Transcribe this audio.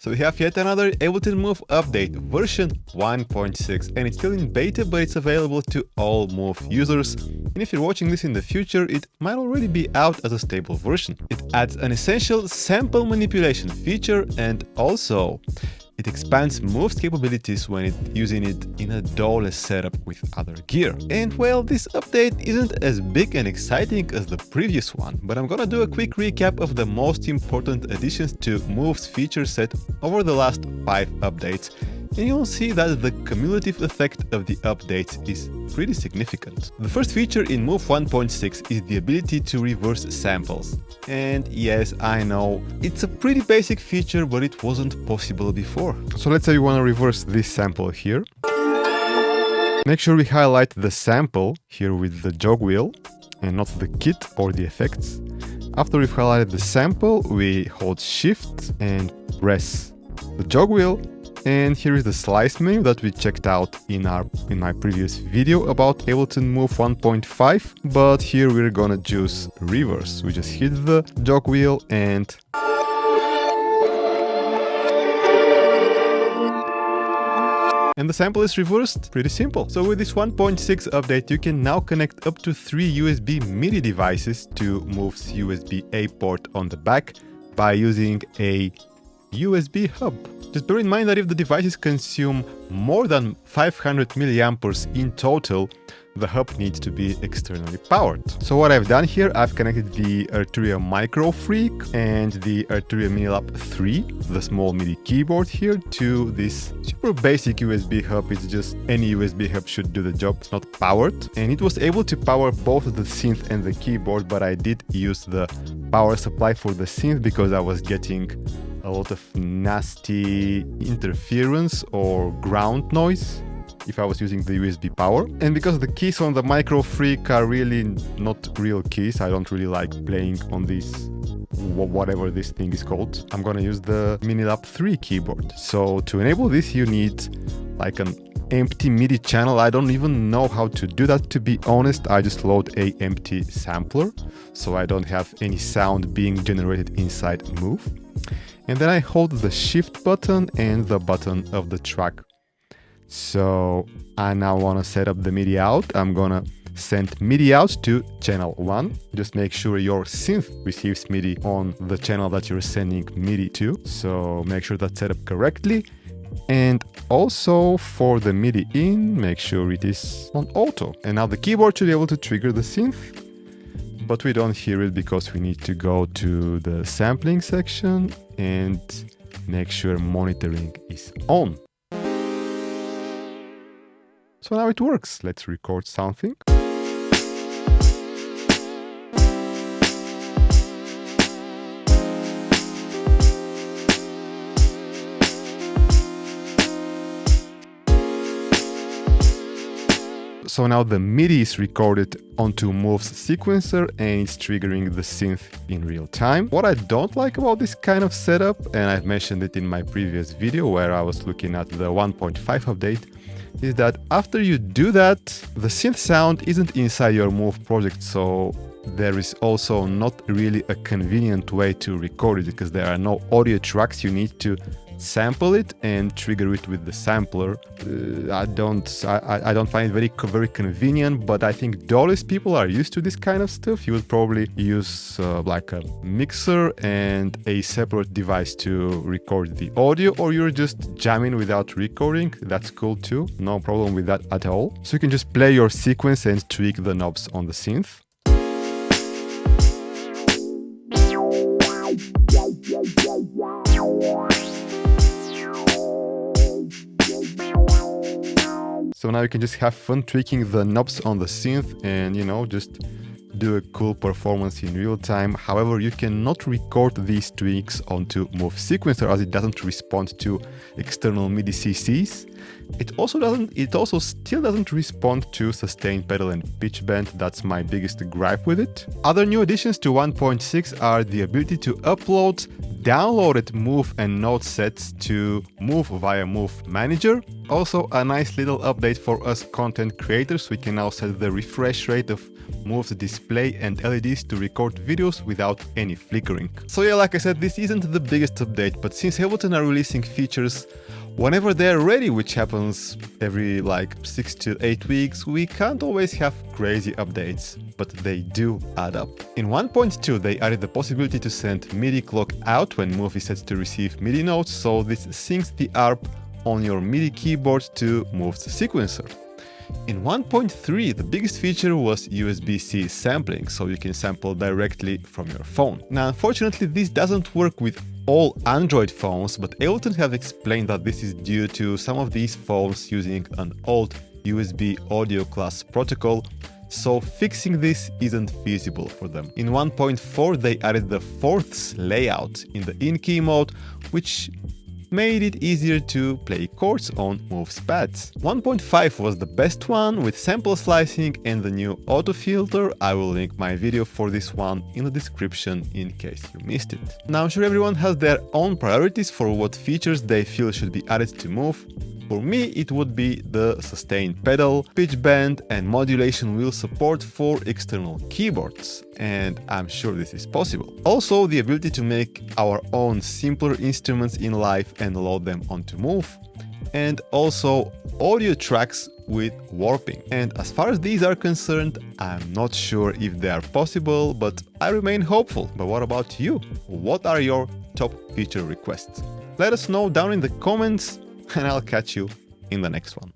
So we have yet another Ableton Move update, version 1.6, and it's still in beta, but it's available to all Move users. And if you're watching this in the future, it might already be out as a stable version. It adds an essential sample manipulation feature, and also it expands Move's capabilities when using it in a DAW-less setup with other gear. And well, this update isn't as big and exciting as the previous one, but I'm gonna do a quick recap of the most important additions to Move's feature set over the last 5 updates, and you'll see that the cumulative effect of the updates is pretty significant. The first feature in Move 1.6 is the ability to reverse samples. And yes, I know, it's a pretty basic feature, but it wasn't possible before. So let's say you want to reverse this sample here. Make sure we highlight the sample here with the jog wheel and not the kit or the effects. After we've highlighted the sample, we hold Shift and press the jog wheel. And here is the slice menu that we checked out in my previous video about Ableton Move 1.5, but here we're gonna choose reverse. We just hit the jog wheel and the sample is reversed. Pretty simple. So with this 1.6 update, you can now connect up to 3 USB MIDI devices to Move's USB-A port on the back by using a USB hub. Just bear in mind that if the devices consume more than 500 milliamperes in total, the hub needs to be externally powered. So what I've done here, I've connected the Arturia Micro Freak and the Arturia Minilab 3, the small MIDI keyboard here, to this super basic USB hub. It's just any USB hub should do the job. It's not powered. And it was able to power both the synth and the keyboard, but I did use the power supply for the synth because I was getting a lot of nasty interference or ground noise if I was using the USB power. And because the keys on the Micro Freak are really not real keys, I don't really like playing on this, whatever this thing is called, I'm gonna use the Minilab 3 keyboard. So to enable this, you need like an empty MIDI channel. I don't even know how to do that, to be honest. I just load a empty sampler, so I don't have any sound being generated inside Move. And then I hold the Shift button and the button of the track. So I now want to set up the MIDI out. I'm gonna send MIDI out to channel 1. Just make sure your synth receives MIDI on the channel that you're sending MIDI to. So make sure that's set up correctly. And also for the MIDI in, make sure it is on auto. And now the keyboard should be able to trigger the synth, but we don't hear it because we need to go to the sampling section and make sure monitoring is on. So now it works. Let's record something. So now the MIDI is recorded onto Move's sequencer and it's triggering the synth in real time. What I don't like about this kind of setup, and I've mentioned it in my previous video where I was looking at the 1.5 update, is that after you do that, the synth sound isn't inside your Move project, so there is also not really a convenient way to record it because there are no audio tracks. You need to sample it and trigger it with the sampler. I don't find it very convenient, but I think DAW-less people are used to this kind of stuff. You would probably use like a mixer and a separate device to record the audio, or you're just jamming without recording. That's cool too. No problem with that at all. So you can just play your sequence and tweak the knobs on the synth. So now you can just have fun tweaking the knobs on the synth and, you know, just do a cool performance in real time. However, you cannot record these tweaks onto Move Sequencer as it doesn't respond to external MIDI CCs. It also still doesn't respond to sustain pedal and pitch bend. That's my biggest gripe with it. Other new additions to 1.6 are the ability to upload downloaded Move and Note sets to Move via Move Manager. Also a nice little update for us content creators. We can now set the refresh rate of Move's display and LEDs to record videos without any flickering. So yeah, like I said, this isn't the biggest update, but since Ableton are releasing features whenever they're ready, which happens every like 6 to 8 weeks, we can't always have crazy updates, but they do add up. In 1.2, they added the possibility to send MIDI clock out when Move is set to receive MIDI notes, so this syncs the ARP on your MIDI keyboard to Move's sequencer. In 1.3, the biggest feature was USB-C sampling, so you can sample directly from your phone. Now, unfortunately, this doesn't work with all Android phones, but Ableton have explained that this is due to some of these phones using an old USB audio class protocol, so fixing this isn't feasible for them. In 1.4, they added the fourths layout in the in-key mode, which made it easier to play chords on Move's pads. 1.5 was the best one with sample slicing and the new auto filter. I will link my video for this one in the description in case you missed it. Now, I'm sure everyone has their own priorities for what features they feel should be added to Move. For me, it would be the sustain pedal, pitch bend and modulation wheel support for external keyboards, and I'm sure this is possible. Also, the ability to make our own simpler instruments in Live and load them onto Move, and also audio tracks with warping. And as far as these are concerned, I'm not sure if they are possible, but I remain hopeful. But what about you? What are your top feature requests? Let us know down in the comments, and I'll catch you in the next one.